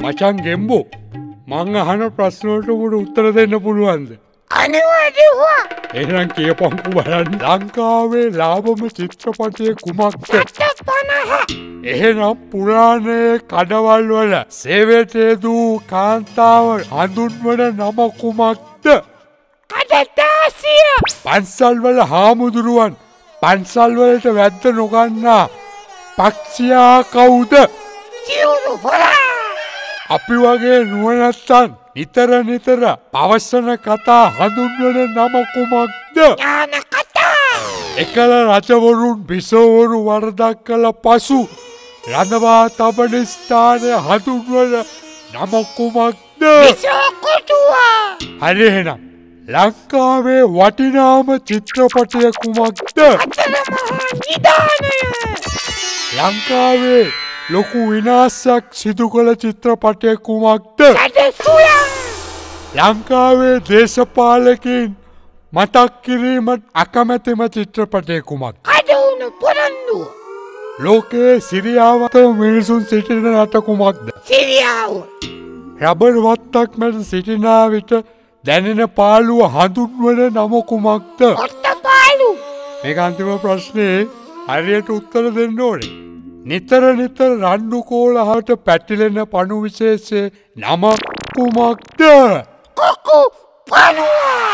මචං ගෙම්බෝ මං අහන ප්‍රශ්න වලට උඹට උත්තර දෙන්න පුළුවන්ද? අනිවාර්යයෙන්ම. එහෙනම් කියපන්කෝ බලන්න. ලංකාවේ ලාභම චිත්‍රපටයේ කුමක්ද? 50. එහෙනම් පුරාණයේ කඩවල් වල සේවයට යෙදූ කාන්තාව හඳුන්වන නම කුමක්ද? කඩදාසිය. පන්සල් වල හාමුදුරුවන් පන්සල් වලට වැද්ද නොගන්නා පක්ෂියා කවුද? සිවුරු හොරා. අපි වගේ නුවණැත්තන් නිතර පවසන කතා හඳුන්වන නම කුමක්ද? ඥාන කතා. එකල රජවරුන් බිසවරු වරදක් කළ පසු රඳවා තබන ස්ථානය හඳුන්වන නම කුමක්ද? විසෝකොටුව. හරි එහෙනම් ලංකාවේ වටිනාම චිත්‍රපටය කුමක්ද? අතරමහා නිධානය. ලංකාවේ ලොකු විනාශයක් සිදු කළ චිත්‍රපටය කුමක්ද? සැදසුලන්. ලංකාවේ දේශපාලකින් මතක් කිරීමට අකමැතිම චිත්‍රපටය කුමක්ද? කඩවුණු පොරොන්දුව. ලෝකයේ සිරියාවත මිනිසුන් සිටින රට කුමක්ද? සිරියාව. රබර් වත්තක් මැද සිටිනා විට දැනෙන පාළුව හඳුන්වන නම කුමක්ද? ඔට්ටපාලු. මේක අන්තිම ප්‍රශ්නේ හරියට උත්තර දෙන්න ඕනේ. නිතර රණ්ඩු කෝලහලට පැටිලෙන පණු විශේෂයේ නම කුමක්ද? කොකු පනුවා.